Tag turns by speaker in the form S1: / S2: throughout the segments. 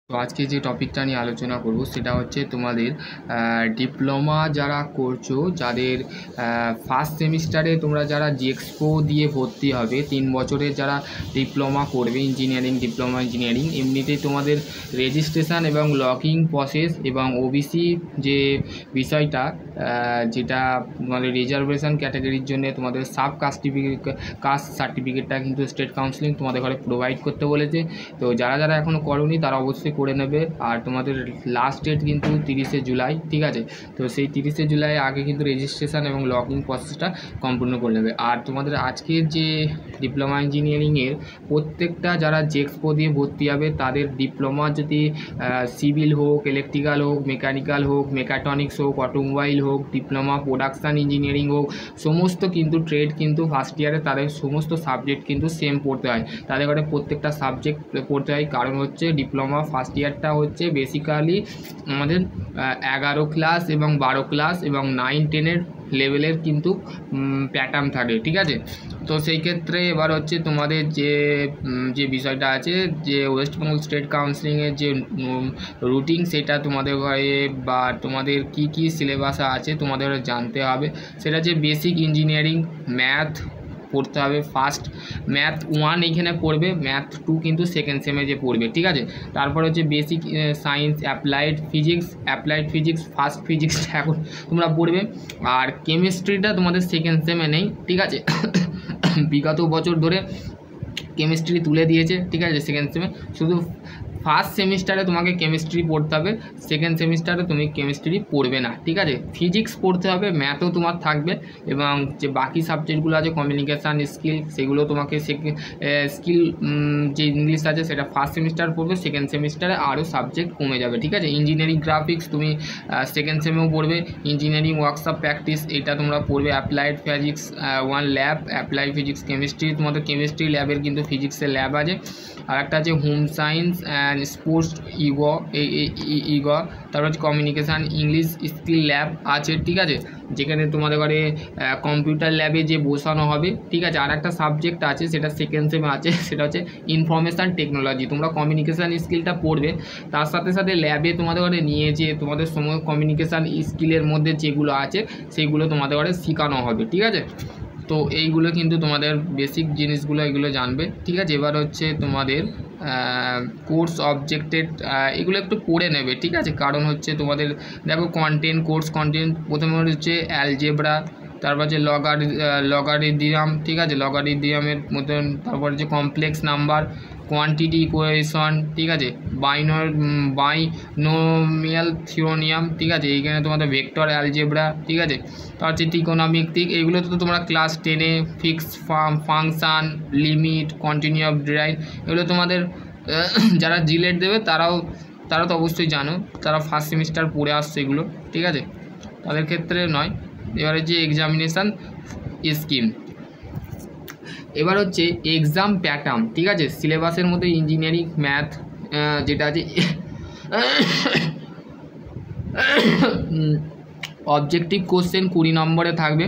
S1: তো আজকে যে টপিকটা নিয়ে আলোচনা করব সেটা হচ্ছে তোমাদের ডিপ্লোমা যারা করছো, যাদের ফার্স্ট সেমিস্টারে তোমরা যারা জিএক্সপো দিয়ে ভর্তি হবে 3 বছরের যারা ডিপ্লোমা করবে ইঞ্জিনিয়ারিং, ডিপ্লোমা ইঞ্জিনিয়ারিং, এমনিতেই তোমাদের রেজিস্ট্রেশন এবং লগইন প্রসেস এবং ওবিসি যে বিষয়টা যেটা তোমাদের রিজার্ভেশন ক্যাটাগরির জন্য তোমাদের সাব কাস্ট সার্টিফিকেটটা কিন্তু স্টেট কাউন্সিলিং তোমাদের ঘরে প্রোভাইড করতে বলেছে। তো যারা যারা এখনও করোনি তারা অবশ্যই করে নেবে। আর তোমাদের লাস্ট ডেট কিন্তু 30শে জুলাই, ঠিক আছে? তো সেই 30শে জুলাই আগে কিন্তু রেজিস্ট্রেশন এবং লগইন প্রসেসটা সম্পূর্ণ করে নেবে। আর তোমাদের আজকের যে ডিপ্লোমা ইঞ্জিনিয়ারিংয়ের প্রত্যেকটা যারা জেক্সপো দিয়ে ভর্তি হবে তাদের ডিপ্লোমা যদি সিভিল হোক, ইলেকট্রিক্যাল হোক, মেকানিক্যাল হোক, মেকাট্রনিক্স হোক, অটোমোবাইল হোক, ডিপ্লোমা প্রোডাকশান ইঞ্জিনিয়ারিং হোক, সমস্ত কিন্তু ট্রেড কিন্তু ফার্স্ট ইয়ারে তাদের সমস্ত সাবজেক্ট কিন্তু সেম পড়তে হয়। তাদের ঘরে প্রত্যেকটা সাবজেক্ট পড়তে হয়, কারণ হচ্ছে ডিপ্লোমা ফার্স্ট ইয়ারটা হচ্ছে বেসিক্যালি আমাদের 11 ক্লাস এবং 12 ক্লাস এবং 9-10 লেভেলের কিন্তু প্যাটার্ন থাকে, ঠিক আছে? তো সেই ক্ষেত্রে এবার হচ্ছে তোমাদের যে বিষয়টা আছে, যে ওয়েস্ট বেঙ্গল স্টেট কাউন্সিলিংয়ের যে রুটিন, সেটা তোমাদের ঘরে বা তোমাদের কি কি সিলেবাস আছে তোমাদের জানতে হবে। সেটা যে বেসিক ইঞ্জিনিয়ারিং ম্যাথ পড়তে হবে, ফার্স্ট ম্যাথ 1 এইখানে পড়বে, ম্যাথ 2 কিন্তু সেকেন্ড সেমে যে পড়বে, ঠিক আছে? তারপর হচ্ছে basic science, applied physics first physics এখন তোমরা পড়বে। আর কেমিস্ট্রিটা তোমাদের সেকেন্ড সেমে নেই, ঠিক আছে? বিগত বছর ধরে কেমিস্ট্রি তুলে দিয়েছে, ঠিক আছে? সেকেন্ড সেমে শুধু ফার্স্ট সেমিস্টারে তোমাকে কেমিস্ট্রি পড়তে হবে, সেকেন্ড সেমিস্টারে তুমি কেমিস্ট্রি পড়বে না, ঠিক আছে? ফিজিক্স পড়তে হবে, ম্যাথও তোমার থাকবে এবং যে বাকি সাবজেক্টগুলো আছে কমিউনিকেশান স্কিল, সেগুলো তোমাকে স্কিল যে ইংলিশ আছে সেটা ফার্স্ট সেমিস্টার পড়বে, সেকেন্ড সেমিস্টারে আরও সাবজেক্ট কমে যাবে, ঠিক আছে? ইঞ্জিনিয়ারিং গ্রাফিক্স তুমি সেকেন্ড সেমেও পড়বে, ইঞ্জিনিয়ারিং ওয়ার্কশপ প্র্যাকটিস এটা তোমরা পড়বে, applied physics 1 lab, applied physics chemistry, তোমাদের কেমিস্ট্রি ল্যাবের কিন্তু ফিজিক্সের ল্যাব আছে। আর একটা আছে home science and sports ego, তারপর হচ্ছে কমিউনিকেশান ইংলিশ স্কিল ল্যাব আছে, ঠিক আছে? যেখানে তোমাদের ঘরে কম্পিউটার ল্যাবে যে বসানো হবে, ঠিক আছে? আর একটা সাবজেক্ট আছে সেটা সেকেন্ড সেমে আছে, সেটা হচ্ছে ইনফরমেশান টেকনোলজি। তোমরা কমিউনিকেশান স্কিলটা পড়বে, তার সাথে সাথে ল্যাবে তোমাদের ঘরে নিয়ে যে তোমাদের সময় কমিউনিকেশান স্কিলের মধ্যে যেগুলো আছে সেইগুলো তোমাদের ঘরে শেখানো হবে, ঠিক আছে? তো এইগুলো কিন্তু তোমাদের বেসিক জিনিসগুলো এগুলো জানবে, ঠিক আছে? এবার হচ্ছে তোমাদের কোর্স অবজেক্টেড এগুলো একটু পড়ে নেবে, ঠিক আছে? কারণ হচ্ছে তোমাদের দেখো কোর্স কন্টেন্ট প্রথমে হচ্ছে অ্যালজেব্রা, তারপর হচ্ছে লগারিদম, ঠিক আছে? লগারিদমের মতন, তারপর হচ্ছে কমপ্লেক্স নাম্বার, কোয়ান্টিটি ইকুয়েশন, ঠিক আছে? বাইনোমিয়াল থিওরিয়াম, ঠিক আছে? এইখানে তোমাদের ভেক্টর অ্যালজেব্রা, ঠিক আছে? তার হচ্ছে ত্রিকোণমিতিক, এগুলো তো তোমরা ক্লাস 10-এ fix function, limit, continue derive, এগুলো তোমাদের যারা জিলেট দেবে তারা তো অবশ্যই জানো, তারা ফার্স্ট সেমিস্টার পড়ে আসছে এগুলো, ঠিক আছে? তাদের ক্ষেত্রে নয়। এবারে যে এক্সামিনেশান স্কিম, এবার হচ্ছে এক্সাম প্যাটার্ন, ঠিক আছে? সিলেবাসের মধ্যে ইঞ্জিনিয়ারিং ম্যাথ যেটা আছে অবজেক্টিভ কোশ্চেন 20 নম্বরে থাকবে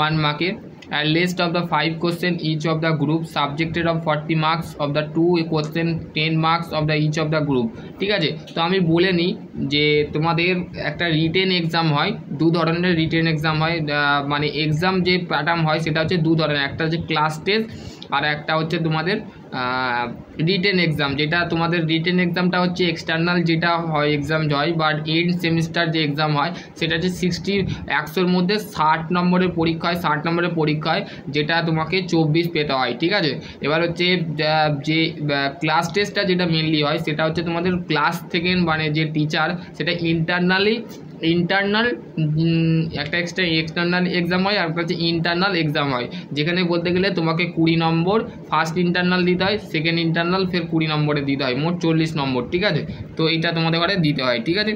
S1: 1 মার্কে, and list of the 5 question each of the group subjected of 40 marks of the 2 question 10 marks of the each of the group, ঠিক আছে? তো আমি বলে নিই যে তোমাদের একটা রিটেন এক্সাম হয়, 2 ধরনের রিটেন এক্সাম হয়, মানে এক্সাম যে প্যাটার্ন হয় সেটা হচ্ছে 2 ধরনের, একটা হচ্ছে ক্লাস টেস্ট আর একটা হচ্ছে তোমাদের রিটেন এক্সাম। যেটা তোমাদের রিটেন এক্সামটা হচ্ছে এক্সটার্নাল যেটা হয় এক্সাম হয়, বাট এন্ড সেমিস্টার যে এক্সাম হয় সেটা হচ্ছে 100-র মধ্যে 60 নম্বরের পরীক্ষা হয়, 60 নম্বরের পরীক্ষা হয়, যেটা তোমাকে 24 পেতে হয়, ঠিক আছে? এবার হচ্ছে যে ক্লাস টেস্টটা যেটা মেনলি হয় সেটা হচ্ছে তোমাদের ক্লাস থেকে, মানে যে টিচার সেটা ইন্টারনাল একটা এক্সটার্নাল এক্সাম হয়, আর একটা হচ্ছে ইন্টারনাল এক্সাম হয়, যেখানে বলতে গেলে তোমাকে 20 নম্বর ফার্স্ট ইন্টারনাল দিতে হয়, সেকেন্ড ইন্টারনাল ফের 20 নম্বরে দিতে হয়, মোট 40 নম্বর, ঠিক আছে? তো এইটা তোমাদের ঘরে দিতে হয়, ঠিক আছে?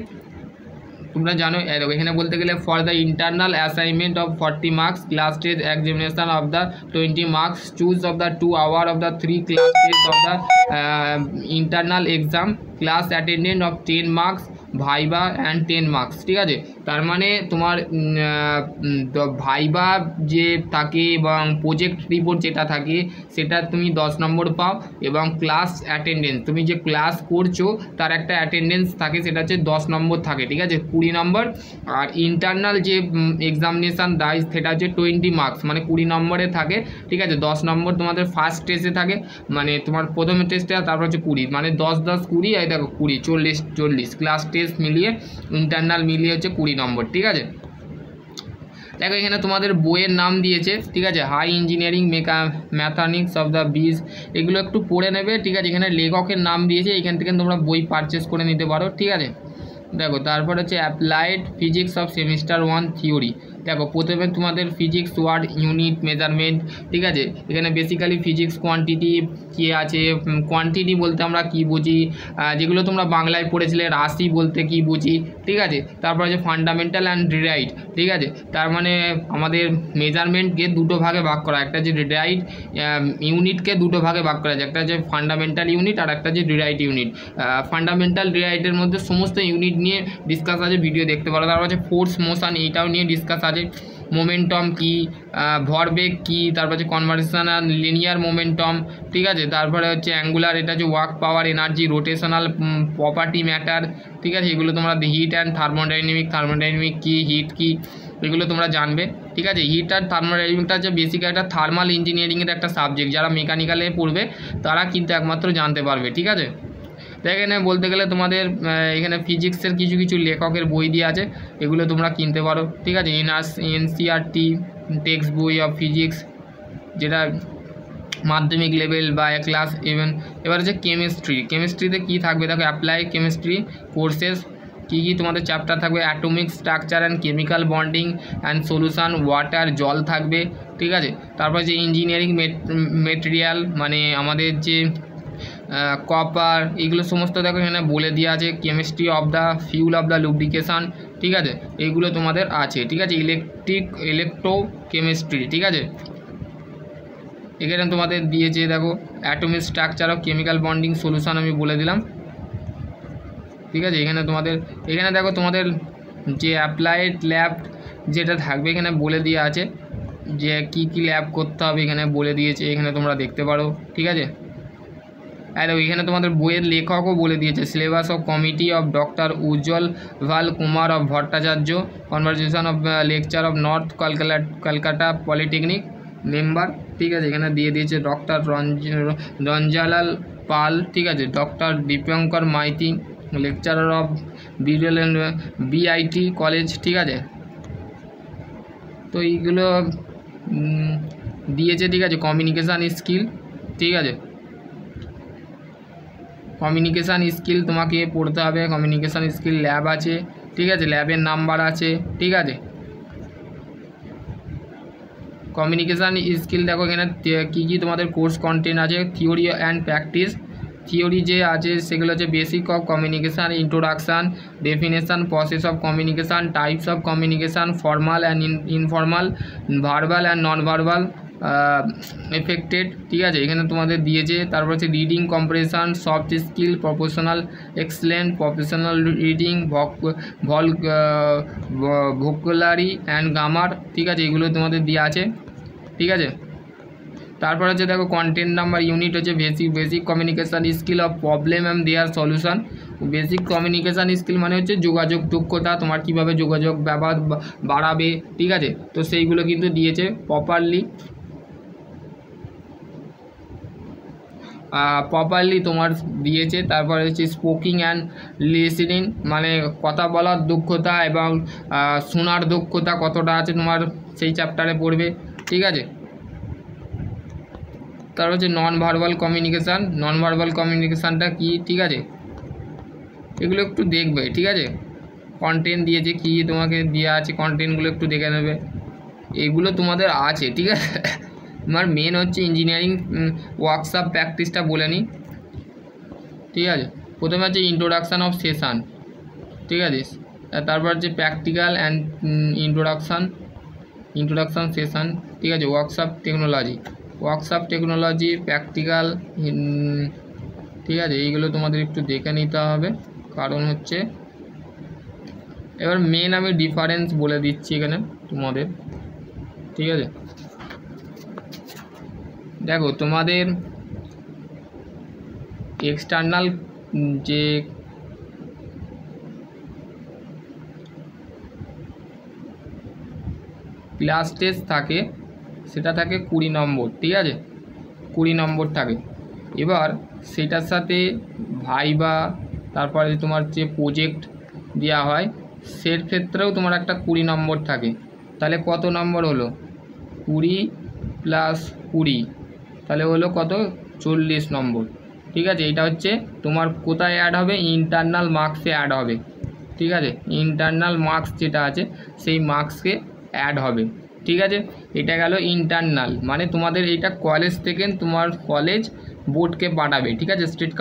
S1: তোমরা জানো এখানে বলতে গেলে for the internal assignment of 40 marks, class test examination of the 20 marks, choose of the 2 hour of the 3 class test of the internal exam, class attendant of 10 marks, viva and 10 marks, ঠিক আছে। তার মানে তোমার viva যে থাকে এবং project report যেটা থাকে সেটা তুমি 10 নম্বর পাও, এবং ক্লাস অ্যাটেন্ডেন্স, তুমি যে ক্লাস করছো তার একটা অ্যাটেন্ডেন্স থাকে, সেটা হচ্ছে 10 নম্বর থাকে, ঠিক আছে, 20 নম্বর। আর ইন্টারনাল যে এক্সামিনেশান দেয় সেটা হচ্ছে 20 মার্কস, মানে 20 নম্বরে থাকে, ঠিক আছে। 10 নম্বর তোমাদের ফার্স্ট টেস্টে থাকে, মানে তোমার প্রথম টেস্টে, আর তারপর হচ্ছে 20, মানে 10 10 20, এই দেখো 20 40 40 ক্লাস টেস্ট মিলিয়ে ইন্টারনাল মিলিয়ে হচ্ছে 20 নম্বর, ঠিক আছে। দেখো এখানে তোমাদের বইয়ের নাম দিয়েছে, ঠিক আছে, হাই ইঞ্জিনিয়ারিং ম্যাথানিক্স অফ দ্য বিজ, এগুলো একটু পড়ে নেবে, ঠিক আছে। এখানে লেখকের নাম দিয়েছে, এখান থেকে তোমরা বই পারচেস করে নিতে পারো, ঠিক আছে। দেখো তারপর হচ্ছে applied physics of semester 1 theory. দেখো প্রথমে তোমাদের ফিজিক্স ওয়ার্ড ইউনিট মেজারমেন্ট, ঠিক আছে। এখানে বেসিক্যালি ফিজিক্স কোয়ান্টিটি কী আছে, কোয়ান্টিটি বলতে আমরা কি বুঝি, যেগুলো তোমরা বাংলায় পড়েছিলে রাশি বলতে কি বুঝি, ঠিক আছে। তারপর হচ্ছে ফান্ডামেন্টাল অ্যান্ড ডিরাইড, ঠিক আছে। তার মানে আমাদের মেজারমেন্টকে দুটো ভাগে ভাগ করা, একটা হচ্ছে ডিরাইড ইউনিটকে দুটো ভাগে ভাগ করা যায়, একটা হচ্ছে ফান্ডামেন্টাল ইউনিট আর একটা হচ্ছে ডিরাইড ইউনিট। ফান্ডামেন্টাল ডিরাইডের মধ্যে সমস্ত ইউনিট নিয়ে ডিসকাস আছে, ভিডিও দেখতে পারো। তারপর হচ্ছে ফোর্স মোশন, এইটাও নিয়ে ডিসকাস আছে। মোমেন্টাম কি, ভরবেগ কি, তারপর হচ্ছে কনভার্সেশনাল লিনিয়ার মোমেন্টাম, ঠিক আছে। তারপরে হচ্ছে অ্যাঙ্গুলার, এটা হচ্ছে work power energy, rotational property matter, ঠিক আছে। এগুলো তোমরা হিট অ্যান্ড থার্মোডাইনামিক কি, হিট কি, এগুলো তোমরা জানবে, ঠিক আছে। হিট আর থার্মোডাইনামিকটা হচ্ছে বেসিক একটা থার্মাল ইঞ্জিনিয়ারিংয়ের একটা সাবজেক্ট, যারা মেকানিক্যালে পড়বে তারা কিন্তু একমাত্র জানতে পারবে, ঠিক আছে। তো এখানে বলতে গেলে তোমাদের এখানে ফিজিক্সের কিছু কিছু লেখকের বই দিয়ে আছে, এগুলো তোমরা কিনতে পারো, ঠিক আছে। এনসিইআরটি টেক্সট বই অফ ফিজিক্স, যেটা মাধ্যমিক লেভেল বা ক্লাস ইভেন। এবার হচ্ছে কেমিস্ট্রিতে কী থাকবে, দেখো অ্যাপ্লাই কেমিস্ট্রি কোর্সেস কী কী তোমাদের চ্যাপ্টার থাকবে, atomic structure and chemical bonding and solution, water জল থাকবে, ঠিক আছে। তারপর যে ইঞ্জিনিয়ারিং মেটেরিয়াল, মানে আমাদের যে কপার, এগুলো সমস্ত দেখো এখানে বলে দেওয়া আছে। Chemistry of the fuel of the lubrication, ঠিক আছে, এইগুলো তোমাদের আছে, ঠিক আছে। ইলেকট্রোকেমিস্ট্রি, ঠিক আছে, এখানে তোমাদের দিয়েছে দেখো atomic structure of chemical bonding solution, আমি বলে দিলাম, ঠিক আছে। এখানে দেখো তোমাদের যে অ্যাপ্লাইড ল্যাব যেটা থাকবে এখানে বলে দেওয়া আছে যে কি কি ল্যাব করতে হবে, এখানে বলে দিয়েছে, এখানে তোমরা দেখতে পারো, ঠিক আছে। আর এখানে তোমাদের বইয়ের লেখকও বলে দিয়েছে, syllabus of committee of doctor Ujjwal Bhal Kumar of Bhattacharya, conversation of lecture of north Kolkata polytechnic member, ঠিক আছে। এখানে দিয়ে দিয়েছে ডক্টর রঞ্জালাল পাল, ঠিক আছে, doctor Dipankar Maiti, lecturer of BIT college, ঠিক আছে। তো এইগুলো দিয়েছে, ঠিক আছে। কমিউনিকেশান স্কিল, ঠিক আছে, কমিউনিকেশান স্কিল তোমাকে পড়তে হবে, কমিউনিকেশান স্কিল ল্যাব আছে, ঠিক আছে, ল্যাবের নাম্বার আছে, ঠিক আছে। কমিউনিকেশান স্কিল দেখো এখানে কী কী তোমাদের কোর্স কন্টেন্ট আছে, থিওরি অ্যান্ড প্র্যাকটিস। থিওরি যে আছে সেগুলো হচ্ছে basic of communication, introduction, definition, process of communication, types of communication, formal and informal, verbal and non verbal affected, ঠিক আছে, এখানে তোমাদের দিয়েছে। তারপর হচ্ছে reading compression, soft skill, professional excellent, professional reading, vocabulary and grammar, ঠিক আছে, এগুলো তোমাদের দেওয়া আছে, ঠিক আছে। তারপর হচ্ছে দেখো কন্টেন্ট নাম্বার ইউনিট হচ্ছে basic communication skill of problem and their solution. Basic communication skill মানে হচ্ছে যোগাযোগ দক্ষতা, তোমার কীভাবে যোগাযোগ ব্যবহার বাড়াবে, ঠিক আছে। তো সেইগুলো কিন্তু দিয়েছে প্রপারলি তোমার দিয়েছে। তারপরে হচ্ছে স্পিকিং অ্যান্ড লিসেনিং, মানে কথা বলার দক্ষতা এবং শোনার দক্ষতা কতটা আছে তোমার, সেই চ্যাপ্টারে পড়বে, ঠিক আছে। তারপর হচ্ছে নন ভার্বাল কমিউনিকেশানটা কী, ঠিক আছে, এগুলো একটু দেখবে, ঠিক আছে। কন্টেন্ট দিয়েছে কী তোমাকে দেওয়া আছে, কন্টেন্টগুলো একটু দেখে নেবে, এগুলো তোমাদের আছে, ঠিক আছে। তোমার মেন হচ্ছে ইঞ্জিনিয়ারিং ওয়ার্কশপ প্র্যাকটিসটা বলে নিই, ঠিক আছে। প্রথমে হচ্ছে ইন্ট্রোডাকশান অফ সেশান, ঠিক আছে। তারপর হচ্ছে প্র্যাকটিক্যাল অ্যান্ড ইন্ট্রোডাকশান সেশান, ঠিক আছে। ওয়ার্কশপ টেকনোলজি, প্র্যাকটিক্যাল, ঠিক আছে। এইগুলো তোমাদের একটু দেখে নিতে হবে, কারণ হচ্ছে এবার মেন আমি ডিফারেন্স বলে দিচ্ছি এখানে তোমাদের, ঠিক আছে। দেখো তোমাদের এক্সটার্নাল যে ক্লাস টেস্ট থাকে সেটা থাকে 20 নম্বর, ঠিক আছে, 20 নম্বর থাকে। এবার সেটার সাথে ভাইবা, তারপরে তোমার যে প্রজেক্ট দেওয়া হয় সের ক্ষেত্রেও তোমার একটা 20 নম্বর থাকে। তাহলে কত নম্বর হলো? 20 + 20, তাহলে হলো কত? 40 নম্বর, ঠিক আছে। এটা হচ্ছে তোমার কোথায় অ্যাড হবে? ইন্টারনাল মার্কসে অ্যাড হবে, ঠিক আছে। ইন্টারনাল মার্কস যেটা আছে সেই মার্কসকে অ্যাড হবে, ঠিক আছে। এটা গেল ইন্টারনাল, মানে তোমাদের এইটা কলেজ থেকে তোমার কলেজ বোর্ডকে পাঠাবে, ঠিক আছে। স্টেট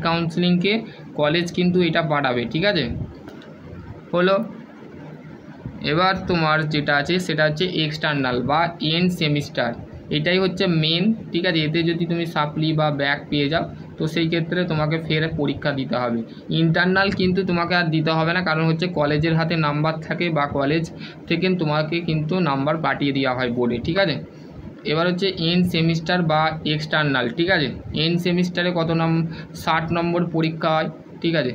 S1: কাউন্সিলিংকে কলেজ কিন্তু এটা পাঠাবে, ঠিক আছে, হলো। এবার তোমার যেটা আছে সেটা হচ্ছে এক্সটার্নাল বা এন্ড সেমিস্টার, এটাই হচ্ছে মেন, ঠিক আছে। এতে যদি তুমি সাপ্লি বা ব্যাক পেয়ে যাও তো সেই ক্ষেত্রে তোমাকে ফের পরীক্ষা দিতে হবে। ইন্টারনাল কিন্তু তোমাকে আর দিতে হবে না, কারণ হচ্ছে কলেজের হাতে নাম্বার থাকে বা কলেজ থেকে তোমাকে কিন্তু নাম্বার পাঠিয়ে দেওয়া হয় বোর্ডে, ঠিক আছে। এবার হচ্ছে এন্ড সেমিস্টার বা এক্সটার্নাল, ঠিক আছে। এন্ড সেমিস্টারে কত 60 নম্বর পরীক্ষা হয়, ঠিক আছে,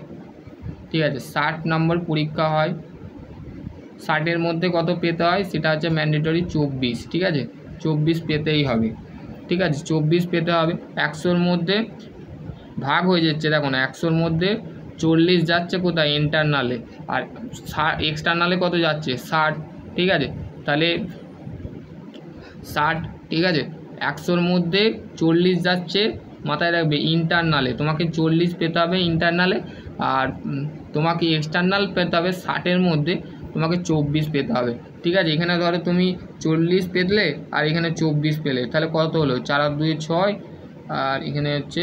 S1: 60 নম্বর পরীক্ষা হয়। 60-এর মধ্যে কত পেতে হয়? সেটা হচ্ছে ম্যান্ডেটরি 24, ঠিক আছে, 24 পেতেই হবে, ঠিক আছে, 24 পেতে হবে। 100-র মধ্যে ভাগ হয়ে যাচ্ছে, দেখো না, 100-র মধ্যে 40 যাচ্ছে কোথায়? ইন্টারনালে, আর এক্সটার্নালে কত যাচ্ছে? 60, ঠিক আছে। তাহলে 60, ঠিক আছে, 100-র মধ্যে 40 যাচ্ছে, মাথায় রাখবে ইন্টারনালে তোমাকে 40 পেতে হবে ইন্টারনালে, আর তোমাকে এক্সটার্নাল পেতে হবে 60-এর মধ্যে তোমাকে 24 পেতে হবে, ঠিক আছে। এখানে ধরো তুমি 40 পেলে আর এখানে 24 পেলে, তাহলে কত হলো? 4 আর 2 6, আর এখানে হচ্ছে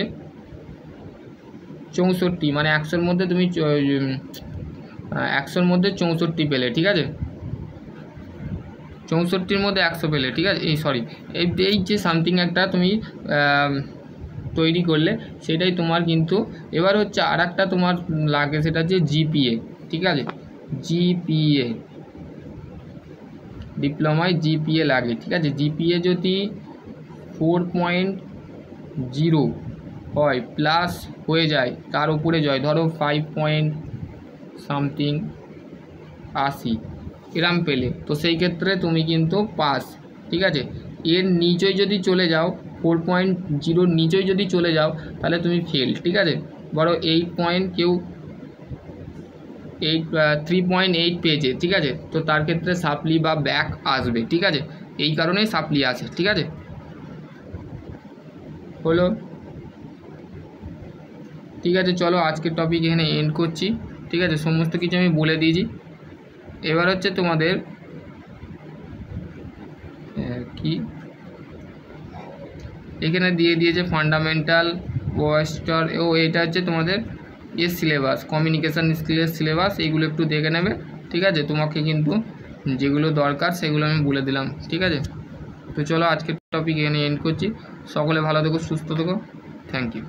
S1: 64, মানে 100-র মধ্যে তুমি 100-র মধ্যে 64 পেলে, ঠিক আছে, 64-র মধ্যে 100 পেলে, ঠিক আছে। এই যে সামথিং একটা তুমি তৈরি করলে সেটাই তোমার কিন্তু। এবার হচ্ছে আর একটা তোমার লাগে, সেটা হচ্ছে জিপিএ, ঠিক আছে। জিপিএ ডিপ্লোমায় জিপিএ লাগে, ঠিক আছে। জিপিএ যদি 4.0 হয় প্লাস হয়ে যায়, তার উপরে যায়, ধরো 5 পয়েন্ট সামথিং 80 এরম পেলে, তো সেই ক্ষেত্রে তুমি কিন্তু পাস, ঠিক আছে। এর নিচেই যদি চলে যাও, 4.0 নিচেই যদি চলে যাও তাহলে তুমি ফেল, ঠিক আছে। বড় 8 পয়েন্ট, কেউ 3.8 পেয়েছে, ঠিক আছে, তো তার ক্ষেত্রে সাপ্লি বা ব্যাক আসবে, ঠিক আছে। এই কারণেই সাপ্লি আসে, ঠিক আছে, হলো। ঠিক আছে, চলো আজকের টপিক এখানে এন্ড করছি, ঠিক আছে। সমস্ত কিছু আমি বলে দিয়েছি। এবার হচ্ছে তোমাদের কি এখানে দিয়ে দিয়েছে ফান্ডামেন্টাল ওয়েস্টার, এটা হচ্ছে তোমাদের সিলেবাস, কমিউনিকেশান স্কিলের সিলেবাস, এইগুলো একটু দেখে নেবে, ঠিক আছে। তোমাকে কিন্তু যেগুলো দরকার সেগুলো আমি বলে দিলাম, ঠিক আছে। তো চলো আজকের টপিক এখানে এন্ড করছি। সকলে ভালো থেকো, সুস্থ থেকো, থ্যাংক ইউ।